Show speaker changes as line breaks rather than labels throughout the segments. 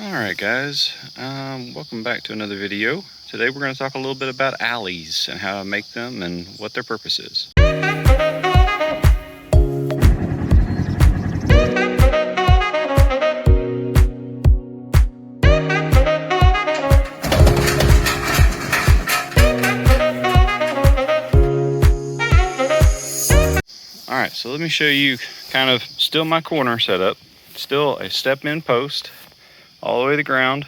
Alright guys, welcome back to another video. Today we're going to talk a little bit about alleys and how to make them and what their purpose is. Alright, so let me show you kind of still my corner setup. Still a step-in post all the way to the ground,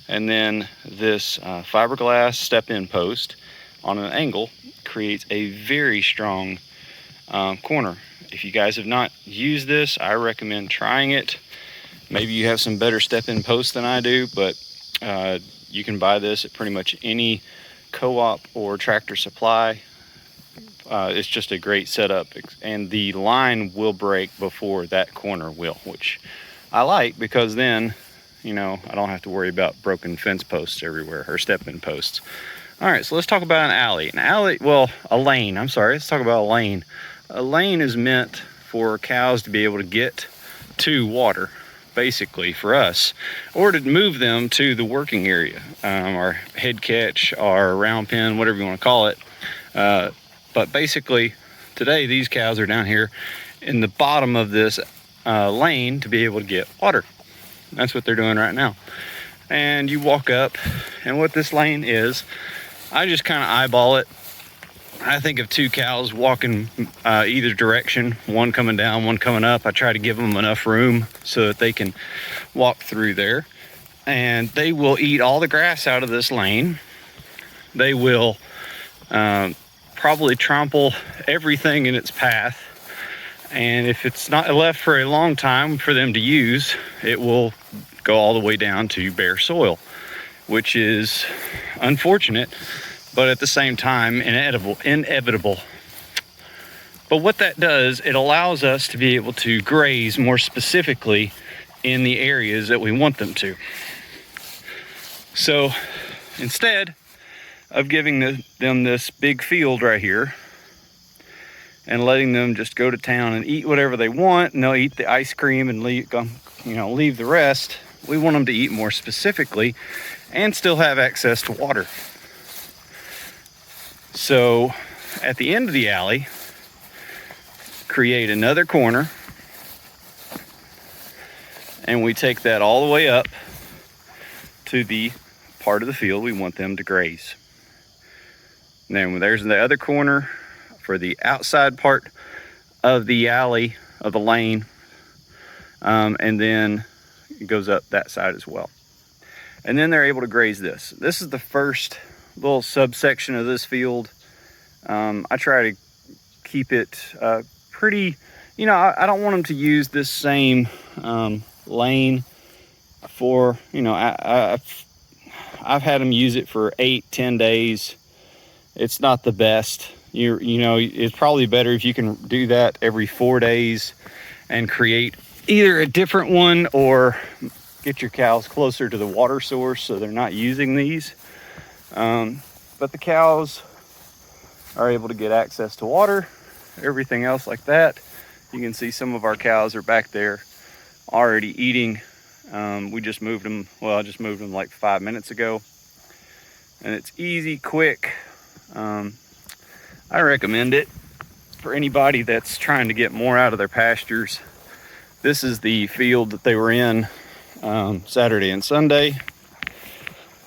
and then this fiberglass step-in post on an angle creates a very strong corner. If you guys have not used this, I recommend trying it. Maybe you have some better step-in posts than I do, but you can buy this at pretty much any co-op or Tractor Supply. It's just a great setup, and the line will break before that corner will, which I like, because then I don't have to worry about broken fence posts everywhere, or step-in posts. All right, so let's talk about an alley. A lane, I'm sorry, let's talk about a lane. A lane is meant for cows to be able to get to water, basically, for us, or to move them to the working area, our head catch, our round pen, whatever you want to call it. But basically, today these cows are down here in the bottom of this lane to be able to get water. That's what they're doing right now. And you walk up, and what this lane is, I just kind of eyeball it. I think of two cows walking either direction, one coming down, one coming up. I try to give them enough room so that they can walk through there. And they will eat all the grass out of this lane. They will probably trample everything in its path, and if it's not left for a long time for them to use, it will go all the way down to bare soil, which is unfortunate, but at the same time inevitable. But what that does, it allows us to be able to graze more specifically in the areas that we want them to. So instead of giving them this big field right here and letting them just go to town and eat whatever they want, and they'll eat the ice cream and leave the rest, we want them to eat more specifically and still have access to water. So at the end of the alley, create another corner, and we take that all the way up to the part of the field we want them to graze. Then there's the other corner for the outside part of the alley, of the lane, and then it goes up that side as well. And then they're able to graze this. This is the first little subsection of this field. I try to keep it pretty, I don't want them to use this same lane for, I've had them use it for 8-10 days. It's not the best. It's probably better if you can do that every 4 days and create either a different one or get your cows closer to the water source so they're not using these. But the cows are able to get access to water, everything else like that. You can see some of our cows are back there already eating. We just moved them, I just moved them like 5 minutes ago. And it's easy, quick. I recommend it for anybody that's trying to get more out of their pastures. This is the field that they were in Saturday and Sunday.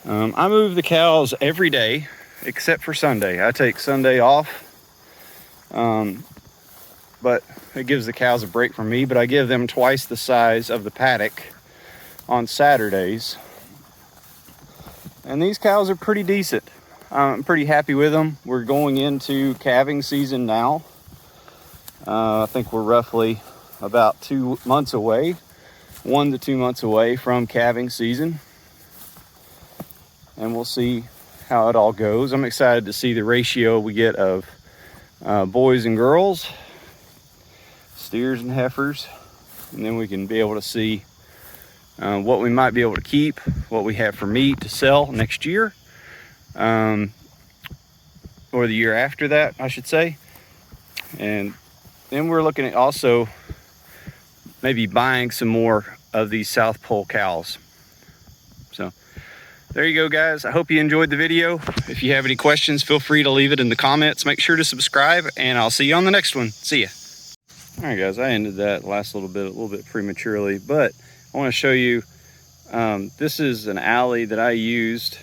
I move the cows every day except for Sunday. I take Sunday off, but it gives the cows a break from me, but I give them twice the size of the paddock on Saturdays. And these cows are pretty decent. I'm pretty happy with them. We're going into calving season now. I think we're roughly about 2 months away, 1 to 2 months away from calving season. And we'll see how it all goes. I'm excited to see the ratio we get of boys and girls, steers and heifers. And then we can be able to see what we might be able to keep, what we have for meat to sell next year. Or the year after that, I should say. And then we're looking at also maybe buying some more of these South Pole cows. there you go, guys. I hope you enjoyed the video. If you have any questions, feel free to leave it in the comments. Make sure to subscribe, and I'll see you on the next one. See ya. All right, guys, I ended that last little bit prematurely, but I want to show you, this is an alley that I used.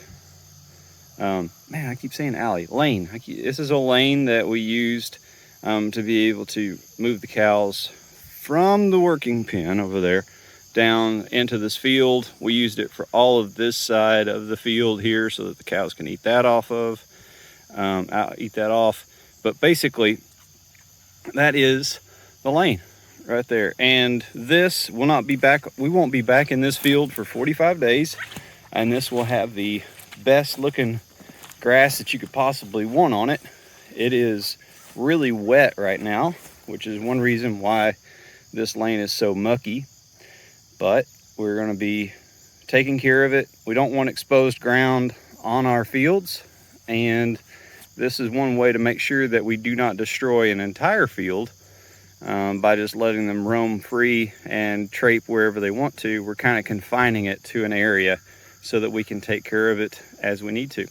Man, I keep saying alley, lane. This is a lane that we used to be able to move the cows from the working pen over there down into this field. We used it for all of this side of the field here so that the cows can eat that off of, But basically, that is the lane right there. And this will not be back. We won't be back in this field for 45 days. And this will have the best looking grass that you could possibly want on it. It is really wet right now, which is one reason why this lane is so mucky. But we're going to be taking care of it. We don't want exposed ground on our fields, and this is one way to make sure that we do not destroy an entire field by just letting them roam free and trape wherever they want to. We're kind of confining it to an area so that we can take care of it as we need to.